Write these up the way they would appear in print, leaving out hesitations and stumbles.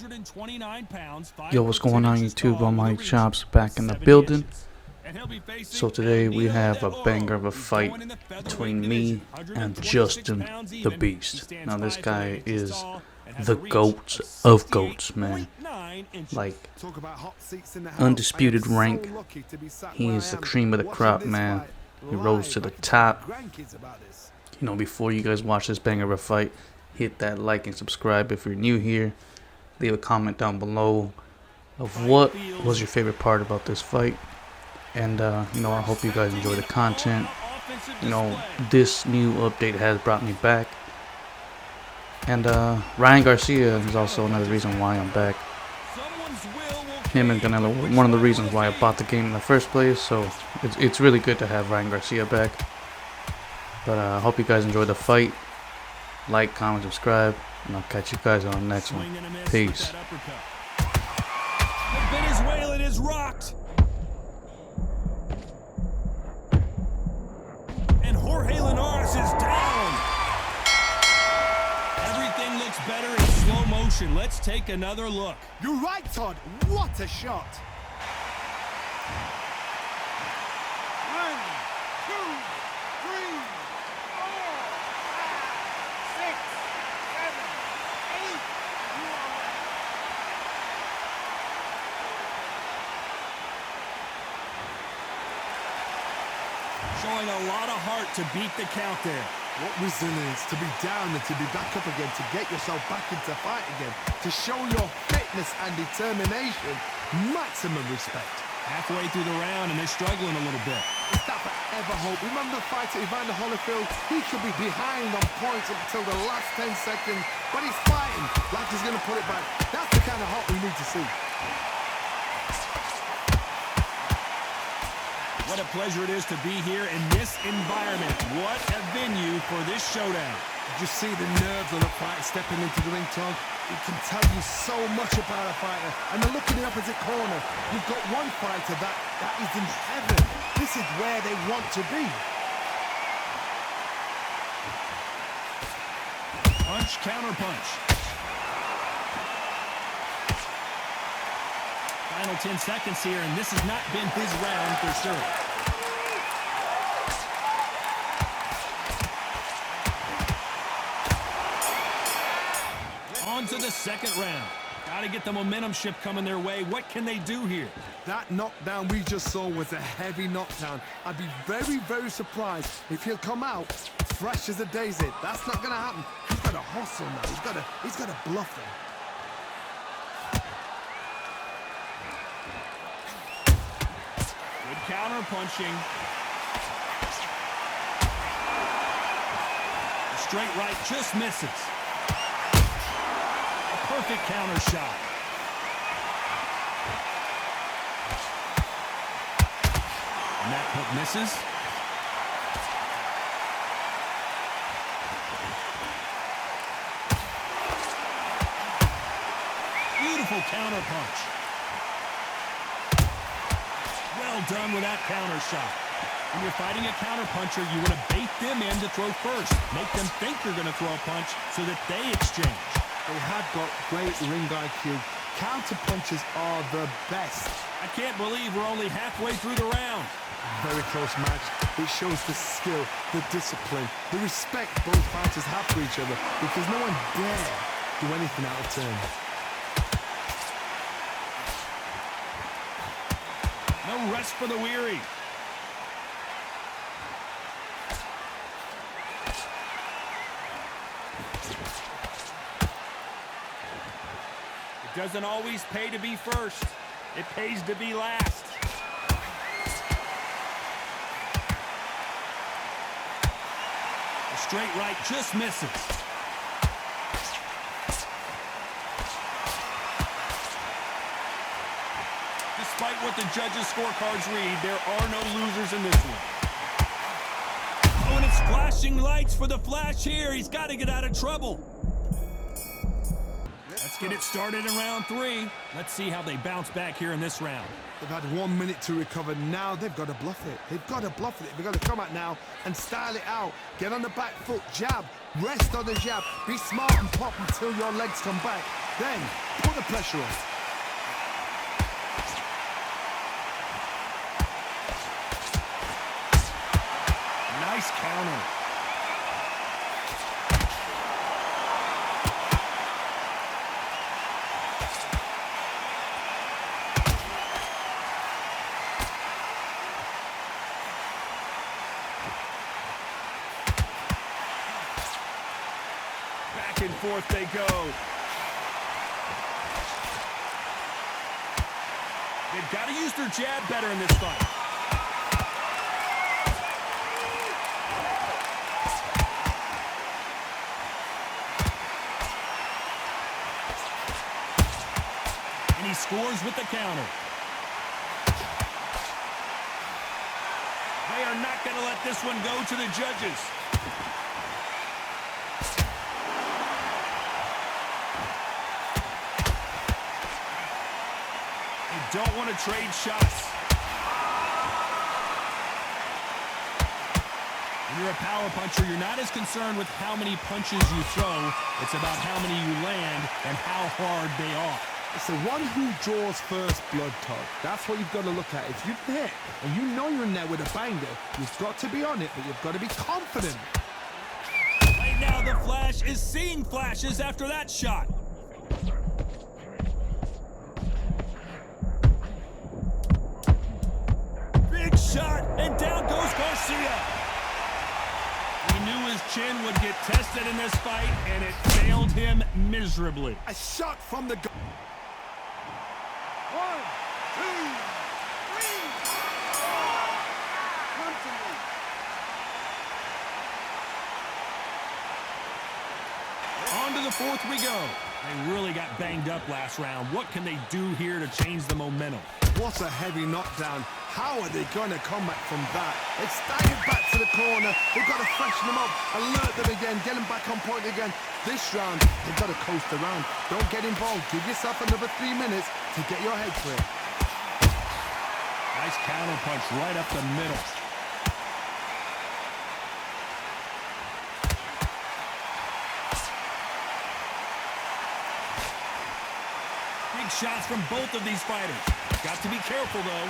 129 pounds, Yo, what's going on YouTube? On my chops back in the building. So today we have a banger of a fight between me and Justin DaBeast. Now this guy is the GOAT of GOATs, man. Like, undisputed rank. He is the cream of the crop, man. He rose to the top. You know, before you guys watch this banger of a fight, hit that like and subscribe if you're new here. Leave a comment down below of what was your favorite part about this fight. And, you know, I hope you guys enjoy the content. You know, this new update has brought me back. And, Ryan Garcia is also another reason why I'm back. Him and Canelo were one of the reasons why I bought the game in the first place. So, it's really good to have Ryan Garcia back. But, I hope you guys enjoy the fight. Like, comment, subscribe. And I'll catch you guys on the next one. Peace. Venezuelan is rocked. And Jorge Linares is down. Everything looks better in slow motion. Let's take another look. You're right, Todd. What a shot. 1, 2, 3, 4, 5, 6, 7, 8. Showing a lot of heart to beat the count there. What resilience to be down and to be back up again, to get yourself back into fight again, to show your fitness and determination. Maximum respect. Halfway through the round and they're struggling a little bit. Is that forever hope? Remember the fight at Evander Holyfield? He should be behind on points until the last 10 seconds, but he's fighting like he's going to put it back. That's the kind of hope we need to see. What a pleasure it is to be here in this environment. What a venue for this showdown. Did you see the nerves of the fighter stepping into the ring, Todd? It can tell you so much about a fighter. And then look in the opposite corner. You've got one fighter that is in heaven. This is where they want to be. Punch, counter punch. Final 10 seconds here, and this has not been his round for sure. On to the second round. Got to get the momentum shift coming their way. What can they do here? That knockdown we just saw was a heavy knockdown. I'd be very, very surprised if he'll come out fresh as a daisy. That's not going to happen. He's got to hustle now. He's got to bluff him. Counter punching. The straight right just misses. A perfect counter shot. And that hook misses. Beautiful counter punch. Well done with that counter shot. When you're fighting a counter puncher, you want to bait them in to throw first. Make them think you're going to throw a punch so that they exchange. They have got great ring IQ. Counter punches are the best. I can't believe we're only halfway through the round. Very close match. It shows the skill, the discipline, the respect both fighters have for each other, because no one dare do anything out of turn. No rest for the weary. It doesn't always pay to be first. It pays to be last. The straight right just misses. Despite what the judges' scorecards read, there are no losers in this one. Oh, and it's flashing lights for the flash here. He's got to get out of trouble. Let's get it started in round 3. Let's see how they bounce back here in this round. They've had 1 minute to recover. Now they've got to bluff it. They've got to bluff it. They've got to come out now and style it out. Get on the back foot, jab, rest on the jab. Be smart and pop until your legs come back. Then, put the pressure on. Nice counter. Back and forth they go. They've got to use their jab better in this fight. And he scores with the counter. They are not going to let this one go to the judges. Don't want to trade shots. When you're a power puncher, you're not as concerned with how many punches you throw. It's about how many you land and how hard they are. It's the one who draws first blood, Todd. That's what you've got to look at. If you've hit and you know you're in there with a banger, you've got to be on it, but you've got to be confident. Right now, the Flash is seeing flashes after that shot. Shot, and down goes Garcia. He knew his chin would get tested in this fight, and it failed him miserably. A shot from the... 1, 2, 3, 4. Come to me. On to the fourth we go. They really got banged up last round. What can they do here to change the momentum? What a heavy knockdown. How are they going to come back from that? They've staggered back to the corner. They've got to freshen them up, alert them again, get them back on point again. This round, they've got to coast around. Don't get involved. Give yourself another 3 minutes to get your head clear. Nice counter punch right up the middle. Big shots from both of these fighters. Got to be careful, though.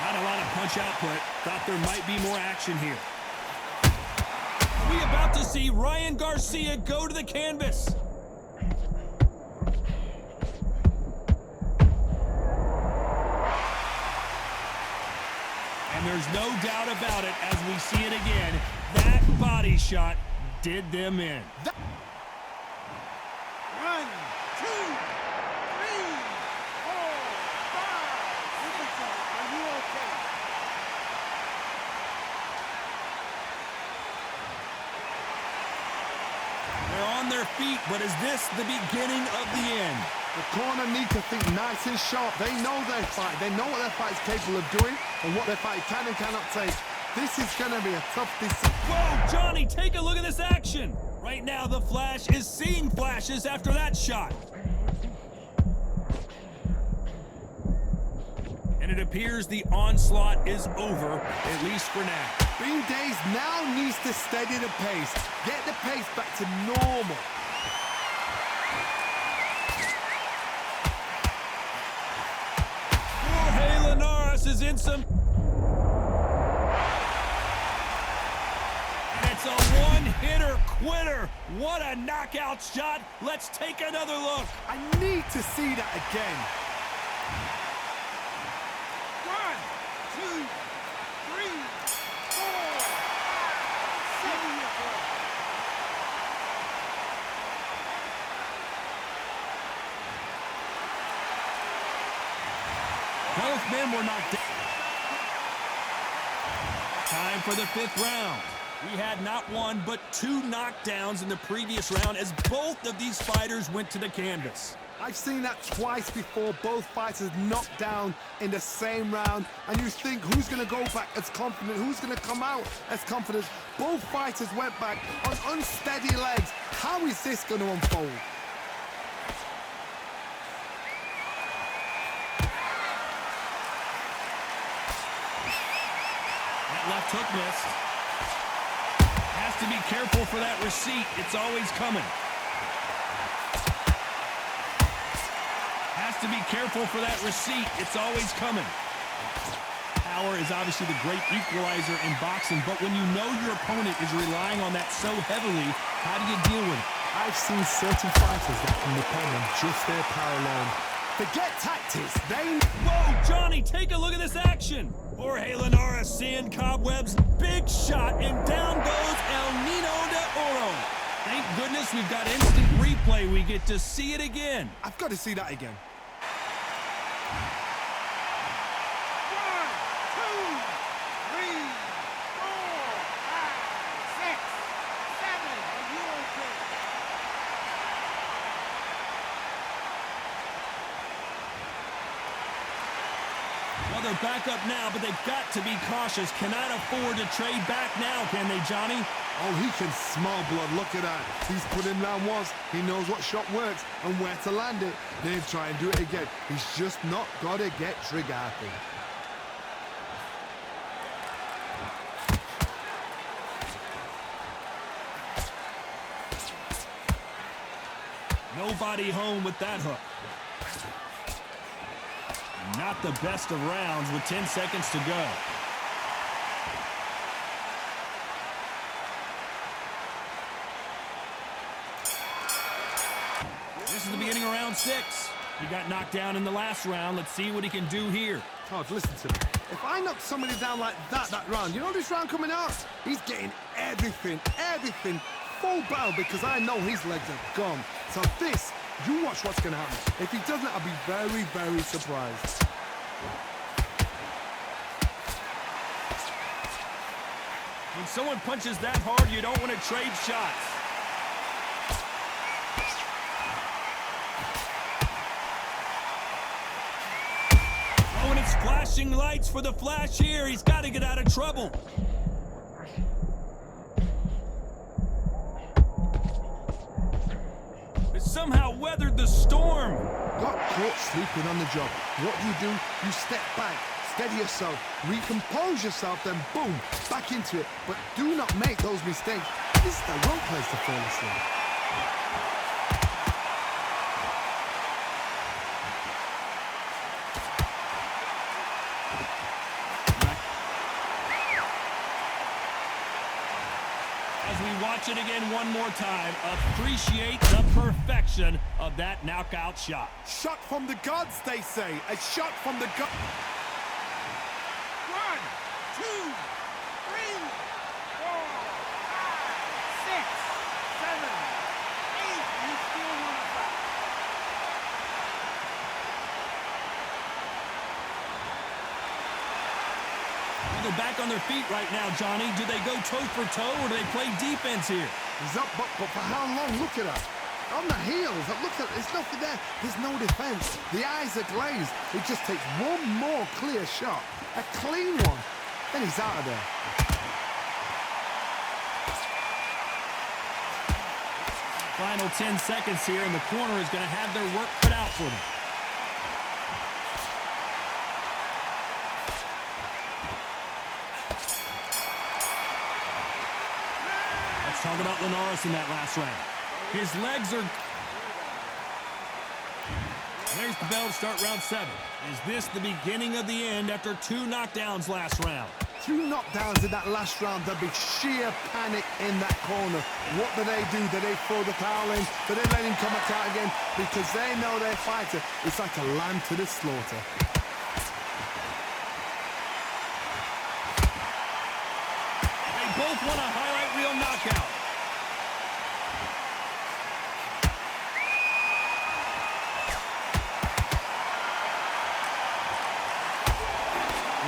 Not a lot of punch output. Thought there might be more action here. We about to see Ryan Garcia go to the canvas. And there's no doubt about it as we see it again. That body shot did them in. 1, 2, 3, 4, 5. Are you okay? They're on their feet, but is this the beginning of the end? The corner need to think nice and sharp. They know their fight. They know what their fight is capable of doing and what their fight can and cannot take. This is going to be a tough decision. Whoa, Johnny, take a look at this action. Right now, the Flash is seeing flashes after that shot. And it appears the onslaught is over, at least for now. Bean Days now needs to steady the pace. Get the pace back to normal. Jorge Linares is in some... It's a one-hitter quitter. What a knockout shot. Let's take another look. I need to see that again. 1, 2, 3, 4, 7. Both men were knocked down. Time for the 5th round. We had not one, but 2 knockdowns in the previous round as both of these fighters went to the canvas. I've seen that twice before, both fighters knocked down in the same round, and you think who's going to go back as confident, who's going to come out as confident. Both fighters went back on unsteady legs. How is this going to unfold? That left hook missed. Has to be careful for that receipt. It's always coming. Has to be careful for that receipt. It's always coming. Power is obviously the great equalizer in boxing, but when you know your opponent is relying on that so heavily, how do you deal with it? I've seen certain fighters that can depend on just their power alone. Forget tactics, Whoa, Johnny, take a look at this action. Jorge Linares seeing cobwebs. Big shot, and down goes El Nino de Oro. Thank goodness we've got instant replay. We get to see it again. I've got to see that again. 1, 2, 3, 4, 5, 6, 7. Well, they're back up now, but they've got to be cautious. Cannot afford to trade back now, can they, Johnny? Oh, he can smell blood. Look at that. He's put in round once. He knows what shot works and where to land it. Then try and do it again. He's just not got to get trigger happy. Nobody home with that hook. Not the best of rounds with 10 seconds to go. This is the beginning of round 6. He got knocked down in the last round. Let's see what he can do here. Todd, listen to me. If I knock somebody down like that round, you know this round coming out? He's getting everything, full battle, because I know his legs are gone. So this, you watch what's going to happen. If he doesn't, I'll be very, very surprised. When someone punches that hard, you don't want to trade shots. Oh, and it's flashing lights for the flash here. He's got to get out of trouble. It's somehow weathered the storm. Got caught sleeping on the job. What do? You step back, steady yourself, recompose yourself, then boom, back into it. But do not make those mistakes. This is the wrong place to fall asleep. As we watch it again one more time, appreciate the perfection of that knockout shot. Shot from the gods, they say. A shot from the gods. 1, 2, 3, 4, 5, 6, 7, 8. You still want to fight. They're back on their feet right now, Johnny. Do they go toe for toe or do they play defense here? He's up, but for how long? Look at that. On the heels, look at, there's nothing there. There's no defense. The eyes are glazed. It just takes one more clear shot, a clean one, then he's out of there. Final 10 seconds here, and the corner is going to have their work cut out for them. Let's talk about Linares in that last round. His legs are... There's the bell to start round 7. Is this the beginning of the end after 2 knockdowns last round? 2 knockdowns in that last round. There'll be sheer panic in that corner. What do? Do they throw the towel in? Do they let him come back out again? Because they know their fighter is like a lamb to the slaughter. They both want a highlight reel knockout.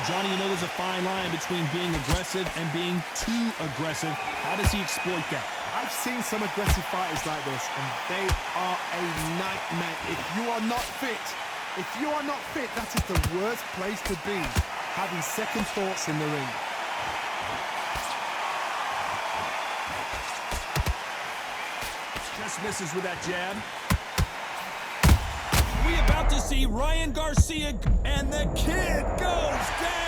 Johnny, you know there's a fine line between being aggressive and being too aggressive. How does he exploit that? I've seen some aggressive fighters like this, and they are a nightmare. If you are not fit, that is the worst place to be, having second thoughts in the ring. Just misses with that jab. We about to see Ryan Garcia, and the kid goes down.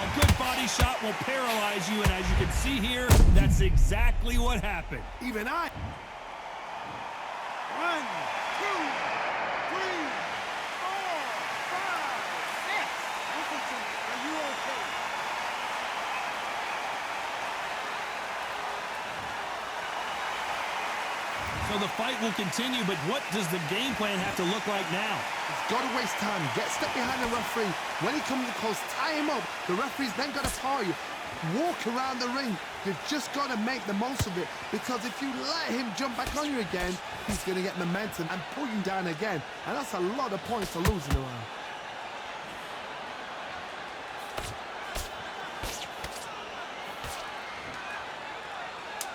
A good body shot will paralyze you, and as you can see here, that's exactly what happened. Even I. 1, 2, 3, 4, 5, 6. Listen, are you okay? So the fight will continue, but what does the game plan have to look like now? He's got to waste time. Get step behind the referee. When he comes close, tie him up. The referee's then got to party. Walk around the ring. You've just got to make the most of it, because if you let him jump back on you again, he's going to get momentum and pull you down again. And that's a lot of points to losing around.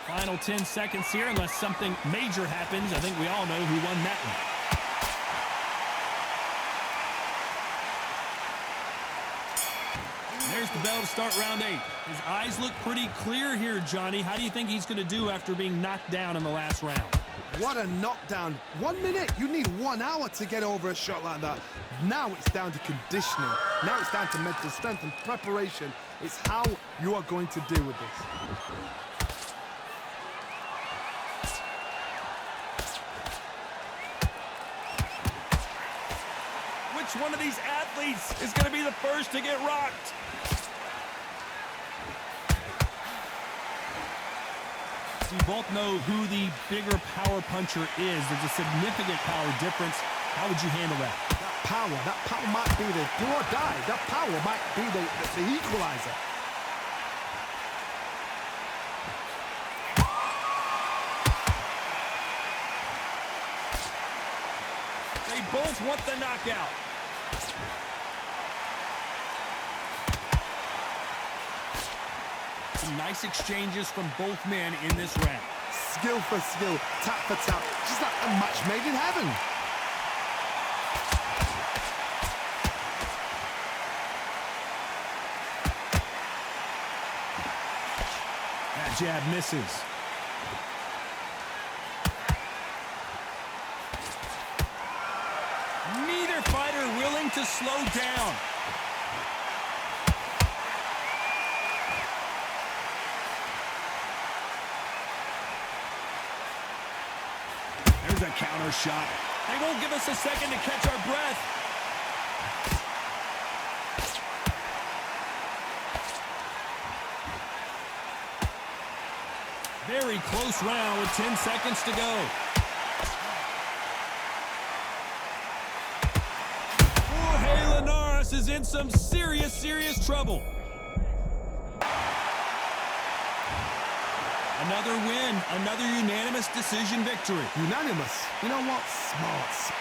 Final 10 seconds here, unless something major happens. I think we all know who won that one. There's the bell to start round 8. His eyes look pretty clear here, Johnny. How do you think he's going to do after being knocked down in the last round? What a knockdown. 1 minute. You need 1 hour to get over a shot like that. Now it's down to conditioning. Now it's down to mental strength and preparation. It's how you are going to deal with this. Which one of these athletes is going to be the first to get rocked? We both know who the bigger power puncher is. There's a significant power difference. How would you handle that? That power might be the do or die. That power might be the equalizer. They both want the knockout. Some nice exchanges from both men in this round. Skill for skill, tap for tap, just like a match made in heaven. That jab misses. Neither fighter willing to slow down. There's a counter shot. They won't give us a second to catch our breath. Very close round with 10 seconds to go. Is in some serious trouble. Another win, another unanimous decision victory. Unanimous. You know what? Smart.